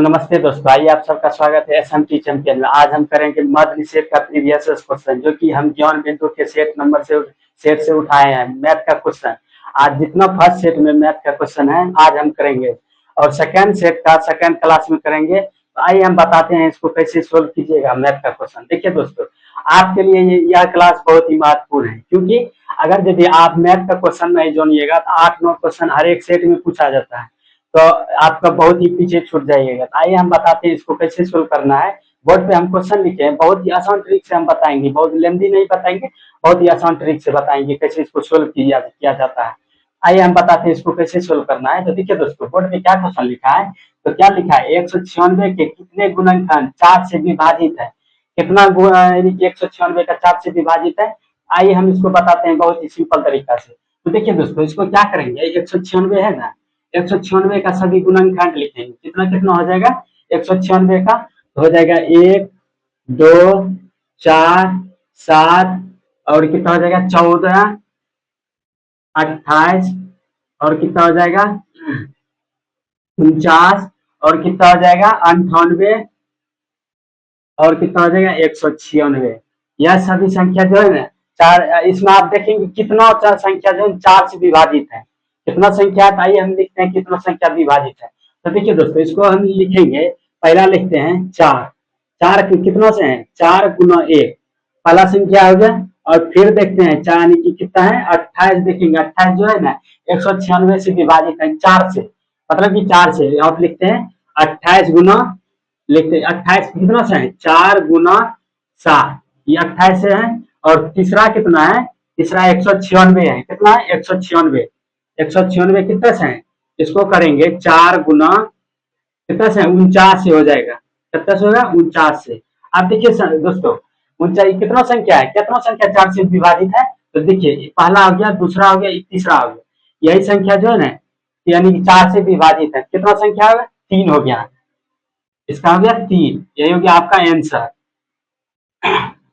नमस्ते दोस्तों, आइए आप सबका स्वागत है एसएमटी चैंपियन में। आज हम करेंगे मध्य सेट का प्रीवियस क्वेश्चन, जो कि हम जॉन बिंदु के सेट से उठाए हैं मैथ का क्वेश्चन। आज जितना फर्स्ट सेट में मैथ का क्वेश्चन है आज हम करेंगे, और सेकंड सेट का सेकंड क्लास में करेंगे। तो आइए हम बताते हैं इसको कैसे सोल्व कीजिएगा मैथ का क्वेश्चन। देखिए दोस्तों, आपके लिए यह क्लास बहुत ही महत्वपूर्ण है, क्योंकि अगर यदि आप मैथ का क्वेश्चन नहीं जानिएगा तो 8-9 क्वेश्चन हर एक सेट में पूछा जाता है, तो आपका बहुत ही पीछे छूट जाइएगा। तो आइए हम बताते हैं इसको कैसे सोल्व करना है। बोर्ड पे हम क्वेश्चन लिखे हैं, बहुत ही आसान ट्रिक से हम बताएंगे, बहुत लेंदी नहीं बताएंगे, बहुत ही आसान ट्रिक से बताएंगे कैसे इसको सोल्व किया जाता है। आइए हम बताते हैं इसको कैसे सोल्व करना है। तो देखिए दोस्तों, बोर्ड पे क्या क्वेश्चन लिखा है, तो क्या लिखा है, 196 के कितने गुणनखंड 4 से विभाजित है। कितना यानी कि 196 का 4 से विभाजित है। आइए हम इसको बताते हैं बहुत ही सिंपल तरीका से। तो देखिए दोस्तों, इसको क्या करेंगे, 196 है ना, 196 का सभी गुणनखंड लिखेंगे। कितना कितना हो जाएगा, 196 का हो जाएगा 1, 2, 4, 7 और कितना हो जाएगा 14, 28 और कितना हो जाएगा 49 और कितना हो जाएगा 98 और कितना हो जाएगा 196। यह सभी संख्या जो है ना चार, इसमें आप देखेंगे कितना संख्या जो है 4 से विभाजित है। कितना संख्या है, आइए हम लिखते हैं कितना संख्या विभाजित है। तो देखिए दोस्तों, इसको हम लिखेंगे, पहला लिखते हैं 4। 4 कितना से है, 4 गुना 1 पहला संख्या हो गया। और फिर देखते हैं 4 यानी कि कितना है 28। देखेंगे 28 जो है ना 196 से विभाजित है 4 से, मतलब कि 4 से आप लिखते हैं 28 गुना, लिखते हैं 28 कितना से है 4 गुना 7, ये 28 से है। और तीसरा कितना है, तीसरा 196 है। कितना है 196, 196 कितने से है, इसको करेंगे 4 गुना कितना से 49 से हो जाएगा। कितना से होगा 49 से। आप देखिए दोस्तों, 49 कितना संख्या है, कितना संख्या 4 से विभाजित है। तो देखिए पहला हो गया, दूसरा हो गया, तीसरा हो गया, यही संख्या जो है ना यानी कि 4 से विभाजित है। कितना संख्या होगा 3 हो गया, इसका हो गया 3, यही हो गया आपका आंसर।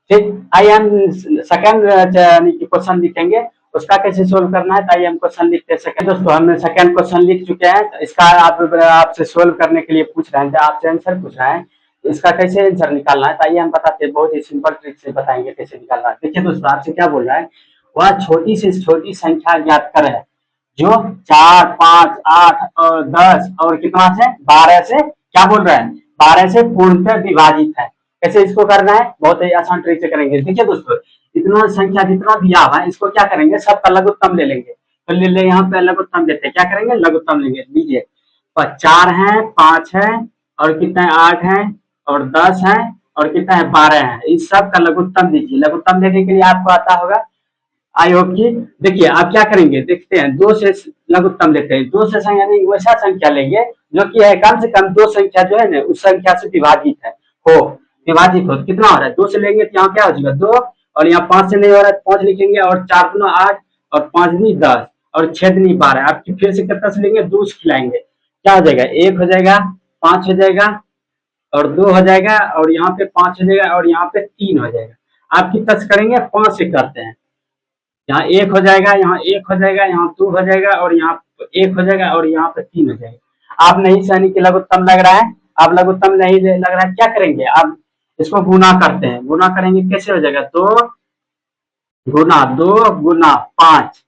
ठीक, आइए हम सेकंड यानी कि क्वेश्चन लिखेंगे, उसका कैसे सोल्व करना है। तो आइए हम क्वेश्चन लिखते हैं सेकंड। दोस्तों हमने सेकंड क्वेश्चन लिख चुके हैं, तो इसका आपसे सोल्व करने के लिए पूछ रहे हैं, आपसे आंसर पूछ रहे हैं, तो इसका कैसे आंसर निकालना है। तो आइए हम बताते हैं, बहुत ही सिंपल ट्रिक से बताएंगे कैसे निकालना है। देखिए दोस्तों, आपसे क्या बोल रहा है, वह छोटी से छोटी संख्या ज्ञात करे जो 4, 5, 8 और 10 और कितना से 12 से क्या बोल रहे हैं, 12 से पूर्णतः विभाजित है। कैसे इसको करना है, बहुत ही आसान तरीके से करेंगे। देखिए दोस्तों, इतना संख्या जितना दिया हुआ है इसको क्या करेंगे, सबका लघुत्तम ले लेंगे। तो ले ले, यहाँ पे लघुत्तम देते हैं, क्या करेंगे लघुत्तम लेंगे। लीजिए 4 है, 5 है और कितना है 8 है और 10 है और कितना है 12 है, इस सब का लघुत्तम दीजिए। लघुत्तम देने के लिए आपको आता होगा, आई होप की। देखिए आप क्या करेंगे, देखते हैं 2 से लघुत्तम लेते हैं। 2 से यानी वैसा संख्या लेंगे जो कि है कम से कम 2 संख्या जो है ना उस संख्या से विभाजित है, हो विभाजित हो। कितना हो रहा है 2 से लेंगे तो यहाँ क्या हो जाएगा 2, और यहाँ 5 से नहीं हो रहा है 5 लिखेंगे, और 4 गुना 8 और 5 दूनी 10 और 6 दूनी 12। आपकी फिर से कितना से लेंगे 2 से खिलाएंगे, क्या हो जाएगा 1 हो जाएगा, 5 हो जाएगा और 2 हो जाएगा, और यहाँ पे 5 हो जाएगा और यहाँ पे 3 हो जाएगा। आप कितना से करेंगे 5 से करते हैं, यहाँ 1 हो जाएगा, यहाँ 1 हो जाएगा, यहाँ 2 हो जाएगा और यहाँ 1 हो जाएगा और यहाँ पे 3 हो जाएगा। आप नहीं सहनी कि लघुत्तम लग रहा है, आप लघुत्तम नहीं लग रहा है, क्या करेंगे आप इसको गुना करते हैं। गुना करेंगे कैसे हो जाएगा 2 गुना 5,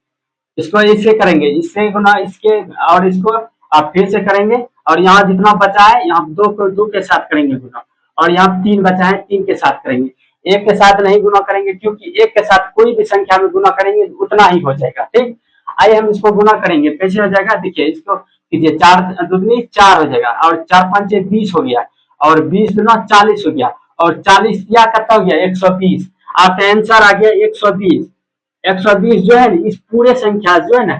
इसको इससे करेंगे, इससे गुना इसके और इसको आप फिर से करेंगे, और यहाँ जितना बचा है यहाँ 2 को 2 के साथ करेंगे गुना, और यहाँ 3 बचा है 3 के साथ करेंगे। 1 के साथ नहीं गुना करेंगे, क्योंकि 1 के साथ कोई भी संख्या में गुना करेंगे उतना ही हो जाएगा। ठीक, आइए हम इसको गुना करेंगे, कैसे हो जाएगा देखिए, इसको कीजिए 4 दूनी 4 हो जाएगा, और 4 5 20 हो गया, और 20 दूना 40 हो गया, और 40 या कितना हो गया 120। आपका आंसर आ गया 120। 120 जो है ना इस पूरे संख्या जो है ना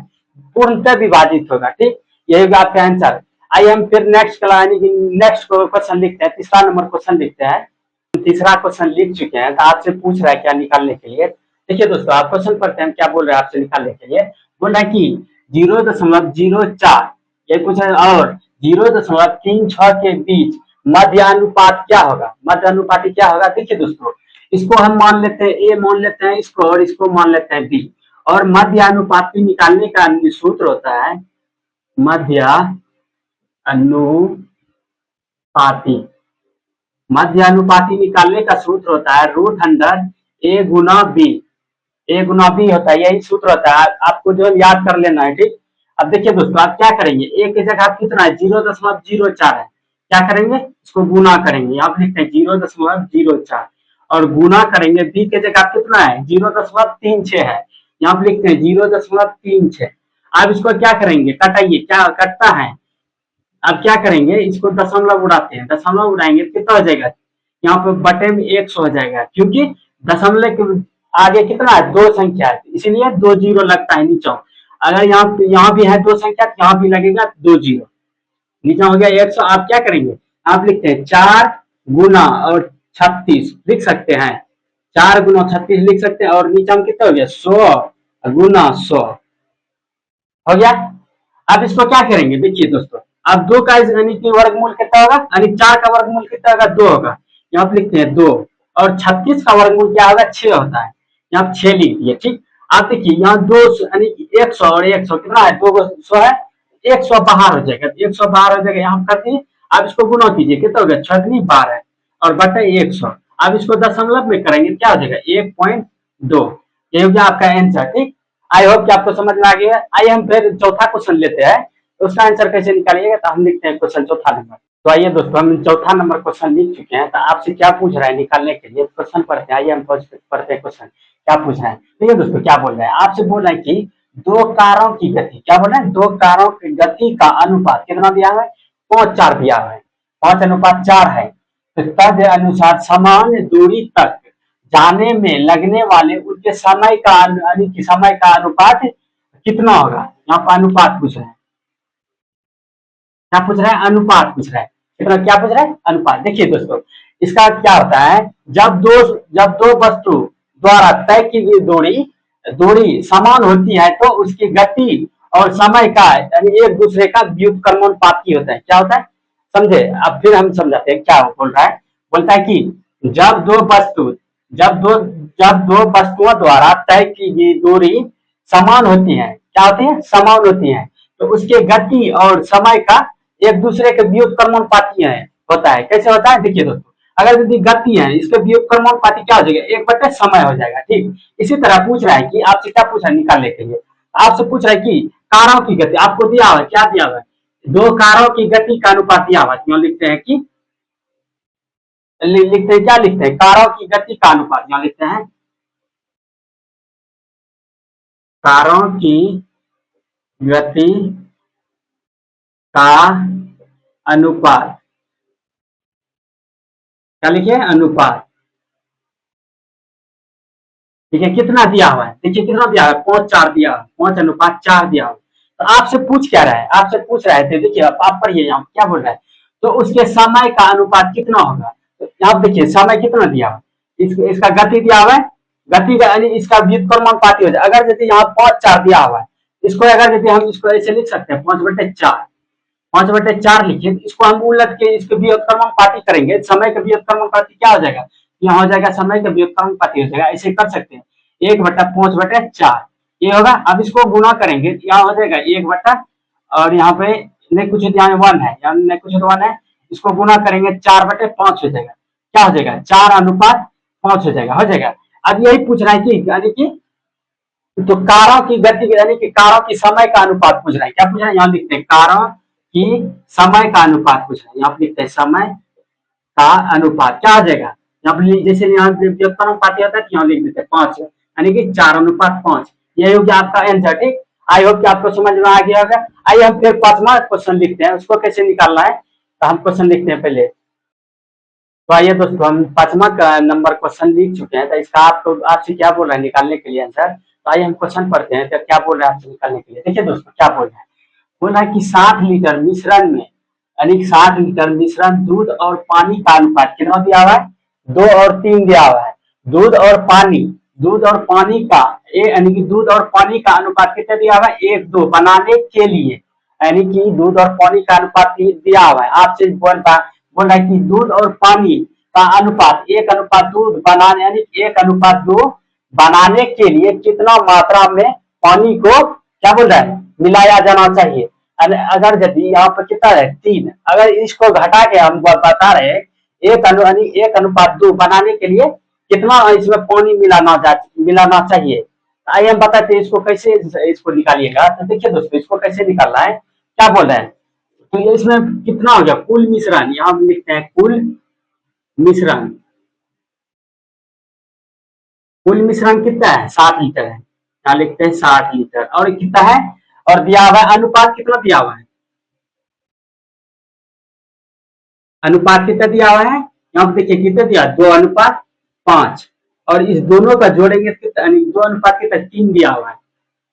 पूर्णतः विभाजित होगा। ठीक, यही होगा आपका आंसर। आइए हम फिर नेक्स्ट क्वेश्चन लिखते हैं, तीसरा नंबर क्वेश्चन लिखते हैं। तीसरा क्वेश्चन लिख चुके हैं, तो आपसे पूछ रहा है क्या निकालने के लिए। देखिए दोस्तों, आप क्वेश्चन पढ़ते हैं, क्या बोल रहे हैं आपसे निकालने के लिए। बोल रहा है कि 0.04 ये कुछ है, और 0.36 के बीच मध्यानुपात क्या होगा, मध्यानुपाती क्या होगा। देखिए दोस्तों, इसको हम मान लेते हैं ए, मान लेते हैं इसको, और इसको मान लेते हैं बी। और मध्यानुपाती निकालने का सूत्र होता है मध्य अनुपात पाती। मध्य अनुपाती निकालने का सूत्र होता है √100 ए गुना बी होता है, यही सूत्र होता है। आपको जो याद कर लेना है, ठीक। अब देखिए दोस्तों, आप क्या करेंगे, ए की जगह कितना है 0.04 है, क्या करेंगे इसको गुना करेंगे, आप लिखते हैं 0.04 और गुना करेंगे बी की जगह कितना है 0.36 है, यहाँ पे लिखते हैं 0.36। अब इसको क्या करेंगे, कटाइए, क्या कटता है। अब क्या करेंगे, इसको दशमलव उड़ाते हैं, दशमलव उड़ाएंगे कितना हो जाएगा, यहाँ पे बटे में 100 हो जाएगा, क्योंकि दशमलव के आगे कितना है, दो संख्या है, इसीलिए 2 जीरो लगता है नीचे। अगर यहाँ भी है दो संख्या तो यहाँ भी लगेगा 2 जीरो। नीचे हो गया 100। आप क्या करेंगे, आप लिखते हैं 4 गुना और 36 लिख सकते हैं, 4 गुना 36 लिख सकते हैं, और नीचे में कितना हो गया 100 गुना 100 हो गया। अब इसको क्या करेंगे, देखिए दोस्तों, अब 2 का यानी कि वर्गमूल कितना होगा, यानी 4 का वर्गमूल कितना होगा 2 होगा, यहाँ पे लिखते हैं 2, और 36 का वर्गमूल क्या होगा 6 होता है, यहाँ 6 लिख दिए, ठीक। आप देखिए यहाँ 2 यानी कि 100 और 100 कितना है, 200 है, 100 बाहर हो जाएगा, 100 बाहर हो जाएगा, यहाँ कर दिए। अब इसको गुना कीजिए, कितना हो गया 6 12 और बटे 100। अब इसको दशमलव में करेंगे, क्या हो जाएगा 1.2। ये हो गया आपका आंसर, ठीक। आई होप कि आपको समझ में आ गया। आइए हम फिर चौथा क्वेश्चन लेते हैं, तो उसका आंसर कैसे निकालिएगा, तो हम लिखते हैं क्वेश्चन चौथा नंबर। तो आइए दोस्तों, हम चौथा नंबर क्वेश्चन लिख चुके हैं, तो आपसे क्या पूछ रहा है निकालने के लिए, क्वेश्चन पढ़ते हैं। आइए हम पढ़ते हैं क्वेश्चन क्या पूछ रहे हैं। देखिए दोस्तों, क्या बोल रहे हैं, आपसे बोल रहे हैं कि दो कारों की गति, क्या बोल रहे हैं, दो कारों की गति का अनुपात कितना दिया हुआ है, 5:4 दिया हुआ है, 5:4 है। तो तद अनुसार समान दूरी तक जाने में लगने वाले उनके समय का यानी कि समय का अनुपात कितना होगा। यहाँ पर अनुपात पूछ रहे हैं, क्या पूछ रहा है, अनुपात पूछ रहा है, कितना, क्या पूछ रहा है, अनुपात। देखिए दोस्तों, इसका क्या होता है, जब दो वस्तु द्वारा तय की गई दूरी समान होती है, तो उसकी गति और समय का यानी एक दूसरे का व्युत्क्रमानुपाती होता है। क्या होता है, समझे। अब फिर हम समझाते हैं क्या बोल रहा है। बोलता है कि जब दो वस्तु जब दो वस्तुओं द्वारा तय की गई दूरी समान होती है, क्या होती है, समान होती है, तो उसके गति और समय का एक दूसरे के व्युत्क्रमानुपाती है होता है। कैसे होता है, देखिए दोस्तों, अगर यदि गति है, इसके व्युत्क्रमानुपाती क्या हो जाएगा, 1/समय हो जाएगा, ठीक। इसी तरह पूछ रहा है कि आपसे क्या पूछा निकालने के लिए, आपसे पूछ रहा है कि कारों की गति आपको दिया हुआ है, क्या दिया हुआ है, दो कारों की गति का अनुपात दिया हुआ है। क्यों लिखते हैं कि लिखते हैं, क्या लिखते हैं, कारों की गति का अनुपात, यहाँ लिखते हैं कारों की गति का अनुपात, क्या लिखे, अनुपात, ठीक है। कितना दिया हुआ है, देखिए कितना दिया हुआ है, 5:4 दिया हुआ, 5:4 दिया हुआ। तो आपसे पूछ क्या रहा है, आपसे पूछ रहे थे, देखिए आप पढ़िए यहाँ क्या बोल रहा है, तो उसके समय का अनुपात कितना होगा। तो यहाँ देखिए समय कितना दिया हुआ, इसका गति दिया हुआ है, गति का यानी इसका व्युत्क्रमानुपाती हो जाए। अगर यदि यहाँ 5:4 दिया हुआ है, इसको अगर यदि हम इसको ऐसे लिख सकते हैं 5/4, 5/4 लिखिए, इसको हम उलट के इसके व्युत्क्रमानुपाती करेंगे, समय का व्युत्क्रमानुपाती क्या हो जाएगा, यहाँ हो जाएगा समय का व्युत्क्रमानुपाती हो जाएगा, ऐसे कर सकते हैं 1/5/4 ये होगा। अब इसको गुना करेंगे, यहाँ हो जाएगा 1 और यहाँ पे नहीं कुछ यहाँ 1 है, यहाँ नहीं कुछ 1 है, इसको गुना करेंगे 4/5 हो जाएगा, क्या हो जाएगा 4:5 हो जाएगा, हो जाएगा। अब यही पूछ रहा है कि यानी कि तो कारों की गति यानी कि कारों की समय का अनुपात पूछ रहा है, क्या पूछ रहा है, यहाँ लिखते हैं कारों की समय का अनुपात पूछ रहा है, यहाँ पे लिखते हैं समय का अनुपात, क्या आ जाएगा, यहाँ पे जैसे यहाँ व्युत्क्रमानुपाती होता है, यहाँ लिख देते हैं 5, यानी कि 4:5। यही हो गया आपका आंसर, ठीक। आई होप कि आपको समझ में आ गया होगा। आइए हम फिर 5वां क्वेश्चन लिखते हैं, उसको कैसे निकालना है, तो हम क्वेश्चन लिखते हैं पहले। तो आइए दोस्तों, हम 5वां नंबर क्वेश्चन लिख चुके हैं, तो इसका आपको आपसे क्या बोल रहा है निकालने के लिए आंसर। तो आइए हम क्वेश्चन पढ़ते हैं, तो क्या बोल रहा है आपसे निकालने के लिए। देखिए दोस्तों क्या बोल रहा है, बोल रहा है कि 60 लीटर मिश्रण में यानी 60 लीटर मिश्रण दूध और पानी का अनुपात कितना दिया हुआ है, 2 और 3 दिया हुआ है। दूध और पानी का यानी कि दूध और पानी का अनुपात कितना दिया हुआ है, 1:2 बनाने के लिए, यानी कि दूध और पानी का अनुपात दिया हुआ है। आपसे बोल रहा है कि दूध और पानी का अनुपात 1:2 बनाने यानी 1:2 बनाने के लिए कितना मात्रा में पानी को क्या बोल रहा है मिलाया जाना चाहिए। अगर यदि यहाँ पर कितना है 3, अगर इसको घटा के हम बता रहे हैं एक अनुपात 2 बनाने के लिए कितना इसमें पानी मिलाना चाहिए। आइए हम बताते हैं इसको कैसे इसको निकालिएगा। तो देखिए दोस्तों, इसको कैसे निकालना है, क्या बोल रहे हैं। तो ये इसमें कितना हो गया कुल मिश्रण, यहाँ हम लिखते हैं कुल मिश्रण। कुल मिश्रण कितना है 60 लीटर है, यहाँ लिखते हैं 60 लीटर। और कितना है, और दिया हुआ है अनुपात कितना दिया हुआ है, अनुपात कितना दिया हुआ है, यहाँ पे देखिए कितना दिया 2:5। और इस दोनों का जोड़ेंगे कितना, 2 अनुपात कितना 3 दिया हुआ है।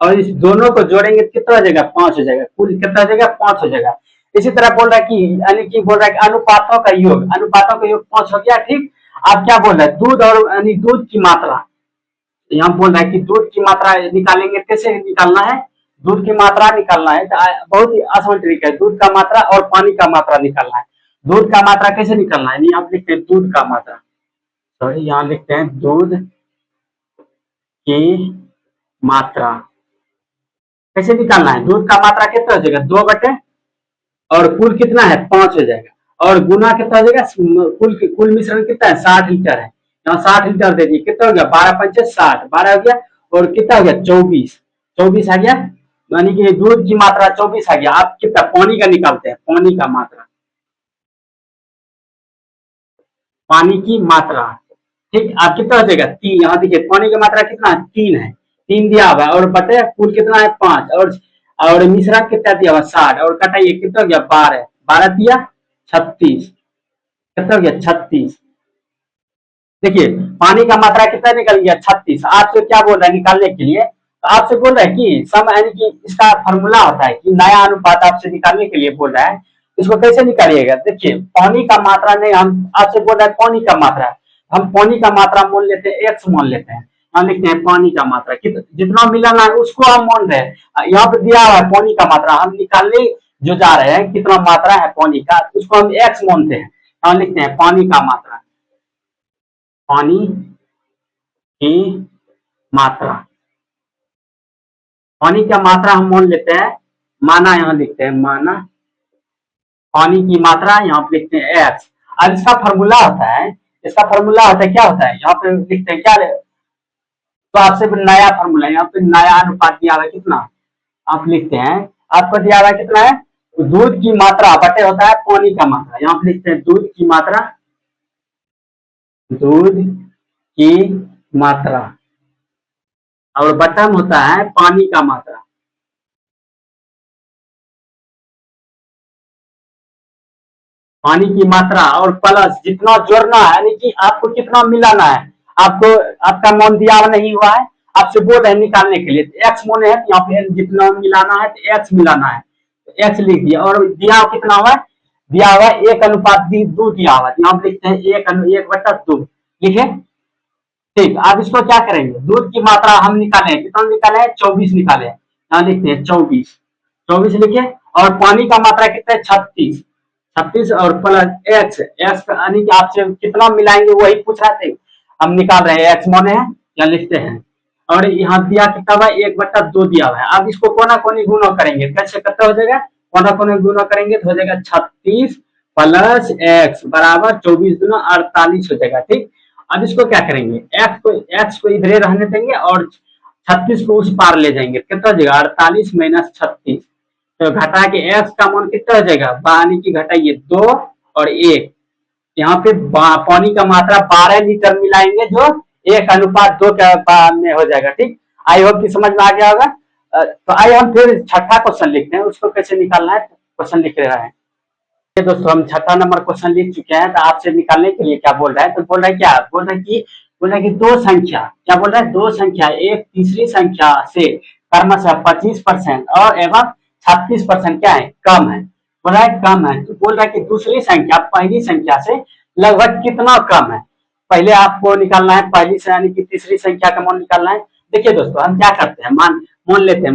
और इस दोनों को जोड़ेंगे कितना हो जाएगा 5 हो जाएगा, कुल कितना हो जाएगा 5 हो जाएगा। इसी तरह बोल रहा है कि यानी कि बोल रहा है कि अनुपातों का योग 5 हो गया। ठीक, आप क्या बोल रहे हैं दूध और यानी दूध की मात्रा, यहाँ बोल रहा है कि दूध की मात्रा निकालेंगे, कैसे निकालना है, दूध की मात्रा निकालना है। तो बहुत ही आसान तरीका है, दूध का मात्रा और पानी का मात्रा निकालना है। दूध का मात्रा कैसे निकालना है, आप लिखते हैं दूध का मात्रा, सॉरी यहाँ लिखते हैं दूध की मात्रा। कैसे निकालना है, दूध का मात्रा कितना हो जाएगा 2 बटे, और कुल कितना है 5 हो जाएगा, और गुना कितना हो जाएगा, कुल मिश्रण कितना है 60 लीटर है, यहाँ 60 लीटर दे दिए, कितना हो गया 12×5 = 60, 12 हो गया। और कितना हो गया 24 आ गया, यानी कि दूध की मात्रा 24 आ गया। आप कितना पानी का निकालते हैं, पानी का मात्रा, पानी की मात्रा। ठीक, आप कितना हो जाएगा 3, यहाँ देखिए पानी की मात्रा कितना है 3 है, 3 दिया हुआ है, और बटे कुल कितना है 5, और मिश्रण कितना दिया हुआ 60, और कटाइए कितना हो गया 12, 12 दिया 36, कितना हो गया 36। देखिए पानी का मात्रा कितना निकल गया 36। आपसे क्या बोल रहा है निकालने के लिए, तो आपसे बोल रहा है कि सम, यानी कि इसका फॉर्मूला होता है कि नया अनुपात आपसे निकालने के लिए बोल रहा है, इसको कैसे निकालिएगा। देखिए पानी का मात्रा नहीं, हम आपसे बोल रहा है पानी का मात्रा, हम पानी का मात्रा मोल लेते हैं, एक्स मोल लेते हैं, हम लिखते हैं पानी का मात्रा जितना मिलाना है उसको हम मोल रहे हैं। यहाँ पे दिया हुआ है पानी का मात्रा, हम निकालने जो जा रहे हैं कितना मात्रा है पानी का, उसको हम एक्स मोलते हैं, हम लिखते हैं पानी का मात्रा, पानी की मात्रा। पानी का मात्रा हम मोल लेते हैं, माना यहाँ लिखते हैं माना, पानी की मात्रा यहाँ पे लिखते हैं एक्स। अब इसका फॉर्मूला होता है, इसका फॉर्मूला होता है क्या होता है, यहाँ पे लिखते हैं क्या, तो आपसे नया फॉर्मूला, यहाँ पे नया अनुपात दिया हुआ है कितना, आप लिखते हैं आपको दिया हुआ है कितना है, तो दूध की मात्रा बटे होता है पानी का मात्रा, यहाँ पे लिखते हैं दूध की मात्रा, दूध की मात्रा, और बटन होता है पानी का मात्रा। पानी की मात्रा और प्लस जितना जोड़ना है, यानी कि आपको कितना मिलाना है, आपको आपका मोल दिया हुआ नहीं हुआ है, आपसे बोल रहे हैं निकालने के लिए, तो एक्स मोल है तो यहाँ पे जितना मिलाना है तो एक्स मिलाना है, तो एक्स लिख दिया। और दिया कितना हुआ है, दिया हुआ 1:2 दिया हुआ है, यहाँ पे लिखते हैं 1:2 लिखे। ठीक, अब इसको क्या करेंगे, दूध की मात्रा हम निकाले, कितना निकाले 24 निकाले, यहाँ लिखते हैं 24 लिखे। और पानी का मात्रा कितना है 36 और प्लस एक्स, यानी कि आपसे कितना मिलाएंगे वही पूछ रहे थे, हम निकाल रहे हैं एक्स मोने है, यहाँ लिखते हैं। और यहाँ दिया कितना हुआ 1/2 दिया हुआ है। अब इसको कोना कोनी गुना करेंगे, कैसे कितना हो जाएगा, कोना कोनी गुना करेंगे तो हो जाएगा 36 प्लस एक्स बराबर 24 दूना 48 हो जाएगा। ठीक, अब इसको क्या करेंगे, एक्स को इधरे रहने देंगे और 36 को उस पार ले जाएंगे, कितना हो जाएगा 48 - 36, तो घटा के एक्स का मान कितना हो जाएगा, यानी कि घटाइए 2 और 1, यहाँ पे पानी का मात्रा 12 लीटर मिलाएंगे जो 1:2 के में हो जाएगा। ठीक, आई होप कि समझ में आ गया होगा। तो आइए हम फिर छठा क्वेश्चन लिखते हैं, उसको कैसे निकालना है क्वेश्चन लिख रहा है। दोस्तों हम छठा नंबर क्वेश्चन लिख चुके हैं, तो आपसे निकालने के लिए क्या बोल रहा है, तो बोल रहा है क्या, बोल रहा है कि दो संख्या, क्या बोल रहा है, दो संख्या एक तीसरी संख्या से क्रमशः 25% और एवं 36% क्या है कम है, बोल रहा है कम है। तो बोल रहा है कि दूसरी संख्या पहली संख्या से लगभग कितना कम है। पहले आपको निकालना है पहली से यानी कि तीसरी संख्या का मान निकालना है। देखिए दोस्तों हम क्या करते हैं, मान लेते हैं,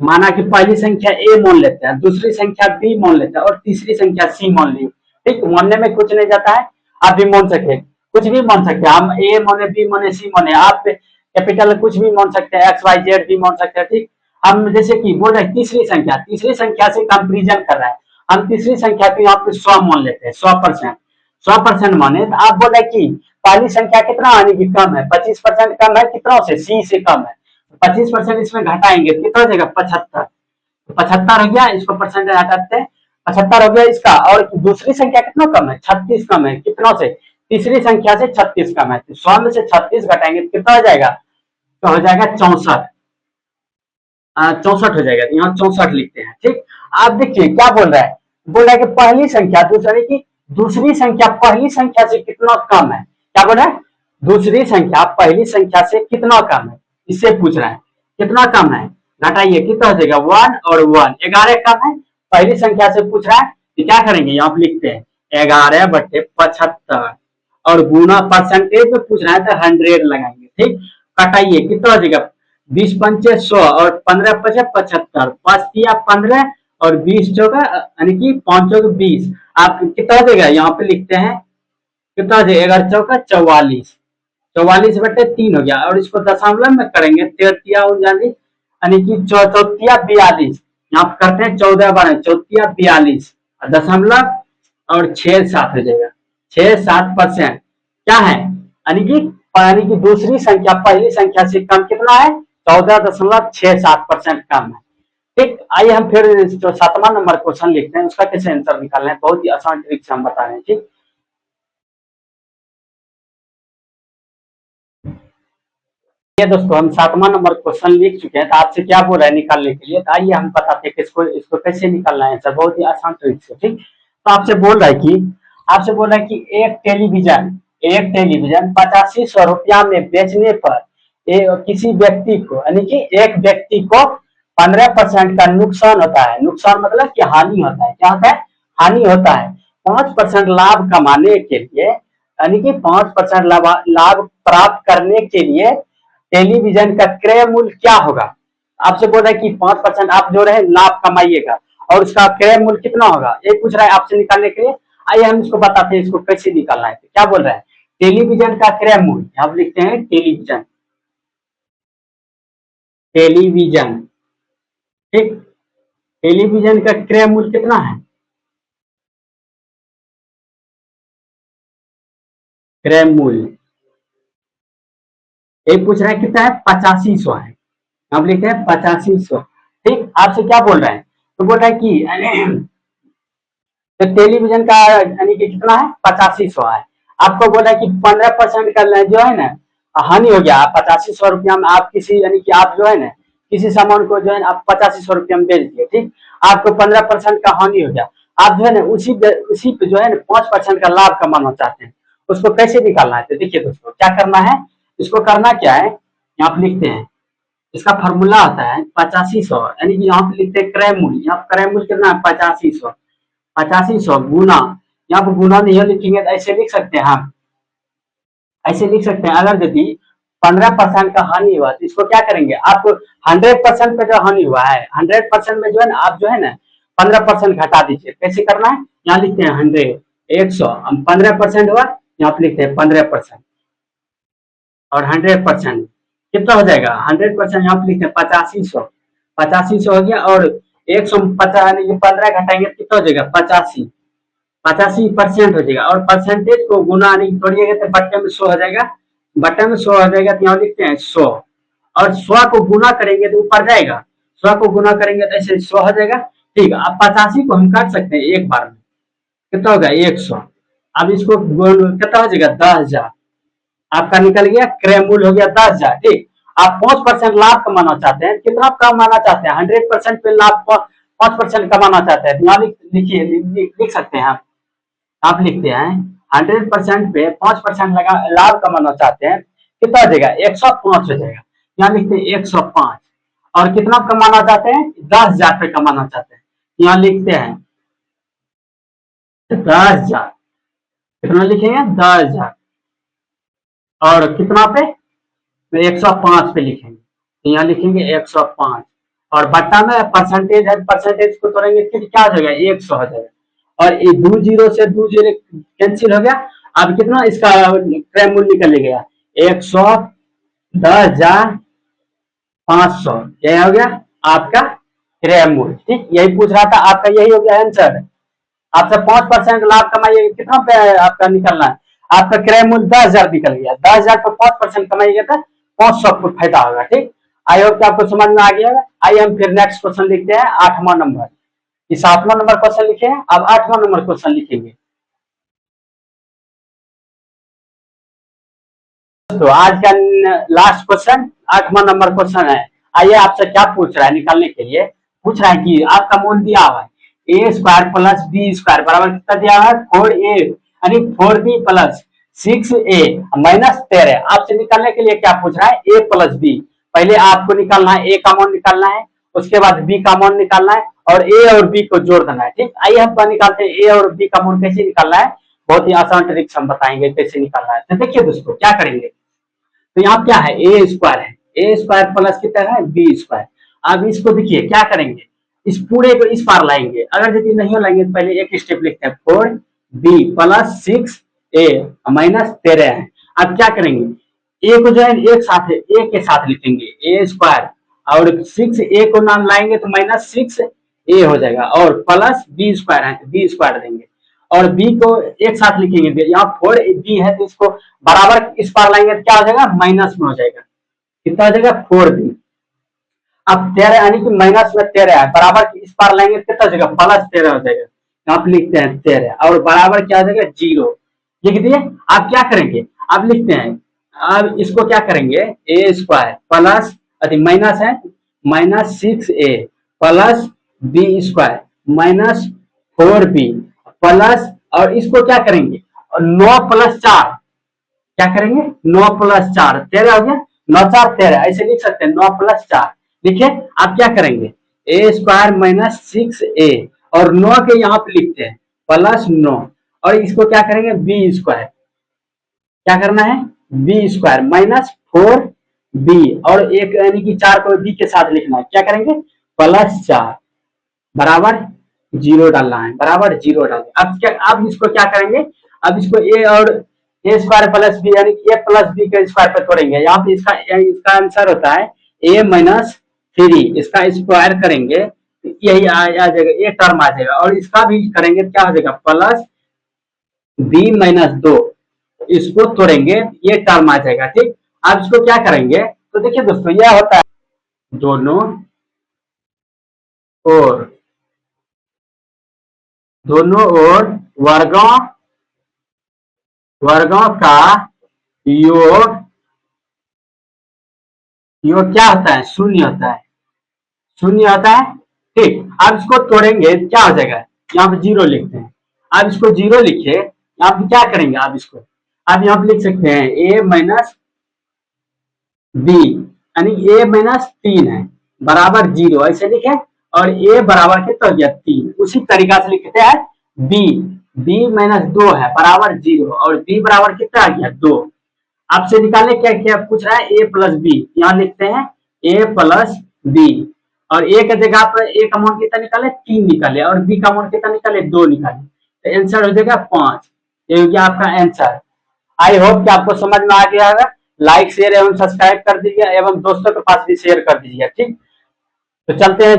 माना कि पहली संख्या ए मान लेते हैं, दूसरी संख्या बी मान लेते हैं और तीसरी संख्या सी मान ली। ठीक, मानने में कुछ नहीं जाता है, आप भी मान सकते हैं, कुछ भी मान सकते हैं, हम ए माने बी माने सी माने, आप कैपिटल कुछ भी मान सकते हैं, एक्स वाई जेड भी मान सकते हैं। ठीक, हम जैसे कि बोल रहे हैं तीसरी संख्या से कंपेरिजन कर रहा है, हम तीसरी संख्या को यहाँ पे 100 मान लेते हैं, 100%, 100% माने तो आप बोल रहे हैं कि पहली संख्या कितना आने की कम है, 25% कम है, कितना से सी से कम है, 25% इसमें घटाएंगे कितना हो जाएगा 75, 75 हो गया, इसको परसेंटेज हटाते हैं, 75 हो गया इसका। और दूसरी संख्या कितना कम है, 36 कम है, कितना से, तीसरी संख्या से 36 कम है, तो 100 में से 36 घटाएंगे तो कितना हो जाएगा, तो हो जाएगा 64, 64 हो जाएगा, तो यहाँ 64 लिखते हैं। ठीक, आप देखिए क्या बोल रहा है, बोल रहा है कि पहली संख्या दूसरी संख्या पहली संख्या से कितना कम है, क्या बोल रहा है, दूसरी संख्या पहली संख्या से कितना कम है, इससे पूछ रहा है कितना कम है, घटाइए कितना हो जाएगा 1 और 1, 11 कम है, पहली संख्या से पूछ रहा है तो क्या करेंगे, यहाँ पे लिखते हैं 11/75 और गुना परसेंटेज में पूछ रहा है तो 100 लगाएंगे। ठीक, कटाइए कितना हो जाएगा 20 पंचे 100 और 15 पचे 75, 5 तिया 15 और 20 चौका यानी कि 5 चौक 20, आप कितना हो जाएगा यहाँ पे लिखते हैं कितना हो जाएगा 11 चौका 44, 44/3 हो गया, और इसको दशमलव में करेंगे 13 तिया 39 यानी कि 4 42, यहाँ पे करते हैं 14 12 4 42 दशमलव और 6 7 हो जाएगा, 6-7% क्या है, यानी कि दूसरी संख्या पहली संख्या से कम कितना है, 14.67% कम है। ठीक, आइए हम फिर जो 7वां नंबर क्वेश्चन लिखते हैं उसका कैसे आंसर निकालना है, बहुत ही आसान ट्रिक से हम बता रहे हैं। ठीक, ये दोस्तों हम 7वां नंबर क्वेश्चन लिख चुके हैं, तो आपसे क्या बोल रहा है निकालने के लिए, तो आइए हम बताते हैं कि इसको कैसे निकालना है आंसर, बहुत ही आसान ट्रिक से। ठीक, तो आपसे बोल रहा है कि एक टेलीविजन 8500 रुपया में बेचने पर किसी व्यक्ति को यानी कि एक व्यक्ति को 15% का नुकसान होता है, नुकसान मतलब कि हानि होता है, क्या होता है, हानि होता है, 5% लाभ कमाने के लिए यानी कि 5% लाभ प्राप्त करने के लिए टेलीविजन का क्रय मूल्य क्या होगा, आपसे बोल रहा है कि 5% आप जो रहे लाभ कमाइएगा और उसका क्रय मूल्य कितना होगा, ये पूछ रहा है आपसे निकालने के लिए। आइए हम इसको बताते हैं इसको कैसे निकालना है, क्या बोल रहा है, टेलीविजन का क्रय मूल्य आप लिखते हैं टेलीविजन, ठीक, टेलीविजन का क्रय मूल्य कितना है, क्रय मूल्य ये पूछ रहा है कितना है 8500 है, आप लिखते हैं 8500। ठीक, आपसे क्या बोल रहा है, तो बोल रहा है कि तो टेलीविजन का यानी कि कितना है 8500 है, आपको बोला है कि 15% का जो है ना हानि हो गया, 8500 रुपया में आप किसी यानी कि आप जो है ना किसी सामान को जो है आप 8500 रुपया में बेच दिए, ठीक, आपको 15% का हानि हो गया, आप जो है ना उसी पे जो है ना 5% का लाभ कमाना चाहते हैं, उसको कैसे निकालना है, तो देखिए दोस्तों क्या करना है, इसको करना क्या है, यहाँ पे लिखते हैं इसका फॉर्मूला आता है 8500 यानी कि यहाँ पे लिखते हैं क्रय मूल्य, यहाँ क्रय मूल्य कितना है 8500, 8500 गुना, यहाँ पर गुना नहीं लिखेंगे तो ऐसे लिख सकते हैं हम, ऐसे लिख सकते हैं अगर यदि 15% का हानि हुआ तो इसको क्या करेंगे, आप 100% पे जो हानि हुआ है 100% में जो है ना आप जो है ना 15% घटा दीजिए, कैसे करना है, यहाँ लिखते हैं 100 100 15% हुआ, यहाँ पे लिखते हैं 15% और 100% कितना हो जाएगा 100% यहाँ पे लिखते हैं 8500, 8500 हो गया और 150 15 घटाएंगे कितना हो जाएगा 85, 85% हो जाएगा और परसेंटेज को गुना तोड़िएगा तो बट्टे में 100 हो जाएगा, बट्टे में 100 हो जाएगा तो यहाँ लिखते हैं 100 और 100 को गुना करेंगे तो ऊपर जाएगा, 100 को गुना करेंगे तो ऐसे 100 हो जाएगा। ठीक, अब 85 को हम काट सकते हैं एक बार में, कितना होगा 100, अब इसको कितना हो जाएगा 10,000, आपका निकल गया क्रय मूल्य हो गया 10,000। ठीक, आप 5% लाभ कमाना चाहते हैं, कितना कमाना चाहते हैं 100% पे लाभ 5% कमाना चाहते हैं, यहाँ लिखिए लिख सकते हैं आप लिखते हैं 100% पे 5% लगा लाभ कमाना चाहते हैं, कितना हो जाएगा 105 हो जाएगा, यहाँ लिखते हैं 105 और कितना कमाना चाहते हैं 10,000 पे कमाना चाहते हैं, यहाँ लिखते हैं 10,000, कितना लिखेंगे 10,000 और कितना पे 105 पे लिखेंगे, तो यहाँ लिखेंगे 105 और बट्टा में परसेंटेज है, परसेंटेज को तोड़ेंगे फिर क्या हो जाएगा 100 हो जाएगा और ये 2 जीरो से 2 जीरो कैंसिल हो गया, अब कितना इसका क्रय मूल्य निकल गया 110,500, क्या हो गया आपका क्रय मूल्य। ठीक, यही पूछ रहा था, आपका यही हो गया आंसर। आपसे 5% लाभ कमाइए, कितना पे आपका निकलना है, आपका क्रय मूल्य 10,000 निकल गया, 10,000 पर 5% कमाइएगा तो 500 का फायदा होगा। ठीक, आई होप कि आपको समझ में आ गया। आइए हम फिर नेक्स्ट क्वेश्चन लिखते हैं, 8वां नंबर। ये 7वां नंबर क्वेश्चन लिखे हैं, अब 8वां नंबर क्वेश्चन लिखेंगे। तो आज का लास्ट क्वेश्चन 8वां नंबर क्वेश्चन है। आइए आपसे क्या पूछ रहा है निकालने के लिए, पूछ रहा है कि आपका मूल दिया हुआ है ए स्क्वायर प्लस बी स्क्वायर बराबर कितना दिया हुआ है 4a, यानी 4b प्लस 6a माइनस 13। आपसे निकालने के लिए क्या पूछ रहा है, a प्लस बी। पहले आपको निकालना है a का मान निकालना है, उसके बाद b का मान निकालना है और a और b को जोड़ देना है। ठीक, आइए हम निकालते हैं a और b का मान कैसे निकालना है। बहुत ही आसान ट्रिक्स हम बताएंगे कैसे निकालना है। तो देखिए दोस्तों क्या करेंगे, तो यहाँ क्या है ए स्क्वायर है, ए स्क्वायर प्लस कितना है बी स्क्वायर। अब इसको देखिए क्या करेंगे, इस पूरे को इस पार लाएंगे, अगर यदि नहीं लाएंगे तो पहले एक स्टेप लिखते हैं 4b प्लस 6a माइनस 13 है। अब क्या करेंगे, ए को जो है एक साथ है, ए के साथ लिखेंगे ए स्क्वायर और 6a को नाम लाएंगे तो माइनस 6a हो जाएगा और प्लस बी स्क्वायर है तो बी स्क्वायर देंगे और b को एक साथ लिखेंगे, यहाँ 4b है तो इसको बराबर इस पार लाएंगे तो क्या हो जाएगा माइनस में हो जाएगा, कितना हो जाएगा 4b। अब 13 यानी कि माइनस में 13 है, बराबर इस पार लाएंगे तो कितना हो जाएगा प्लस 13 हो जाएगा, यहाँ पे लिखते हैं 13 और बराबर क्या हो जाएगा 0, लिख दिए। आप क्या करेंगे, आप लिखते हैं, अब इसको क्या करेंगे ए स्क्वायर प्लस माइनस है minus 6a plus b square minus 4b plus और इसको क्या करेंगे 9 प्लस 4, क्या करेंगे 9 प्लस 4 13 हो गया, 9 4 13 ऐसे लिख सकते हैं 9 प्लस 4। देखिए आप क्या करेंगे ए स्क्वायर माइनस 6a और 9 के यहाँ पे लिखते हैं प्लस 9 और इसको क्या करेंगे बी स्क्वायर, क्या करना है बी स्क्वायर माइनस 4b और एक यानी कि 4 को बी के साथ लिखना है, क्या करेंगे प्लस 4 बराबर 0 डालना है, बराबर 0 डालना है। अब क्या, अब इसको क्या करेंगे, अब इसको ए और ए स्क्वायर प्लस बी यानी कि ए प्लस बी के स्क्वायर पे तोड़ेंगे, यहाँ पे इसका आंसर होता है ए माइनस 3, इसका स्क्वायर करेंगे यही आ जाएगा, ये टर्म आ जाएगा और इसका भी करेंगे क्या हो जाएगा प्लस बी माइनस 2, इसको तोड़ेंगे ये टर्म आ जाएगा। ठीक, अब इसको क्या करेंगे, तो देखिए दोस्तों यह होता है दोनों और वर्गों वर्गों का योग, योग क्या होता है शून्य होता है, शून्य होता है। ठीक, अब इसको तोड़ेंगे क्या हो जाएगा, यहाँ पे 0 लिखते हैं, अब इसको 0 लिखिए, यहाँ पे क्या करेंगे आप इसको, अब यहाँ पे लिख सकते हैं ए माइनस बी यानी ए माइनस 3 है बराबर 0 ऐसे लिखे और ए बराबर कितना हो गया 3, उसी तरीका से लिखते हैं बी, बी माइनस 2 है बराबर 0 और बी बराबर कितना आ गया 2। आपसे निकालने क्या क्या पूछ रहा है ए प्लस बी, यहाँ लिखते हैं ए प्लस बी और ए के जगह पर ए का मान कितना निकाले 3 निकाले और बी का मान कितना निकाले 2 निकाले, तो आंसर हो जाएगा 5। ये हो गया आपका आंसर। आई होप कि आपको समझ में आ गया होगा। लाइक शेयर एवं सब्सक्राइब कर दीजिए एवं दोस्तों के पास भी शेयर कर दीजिए। ठीक, तो चलते हैं।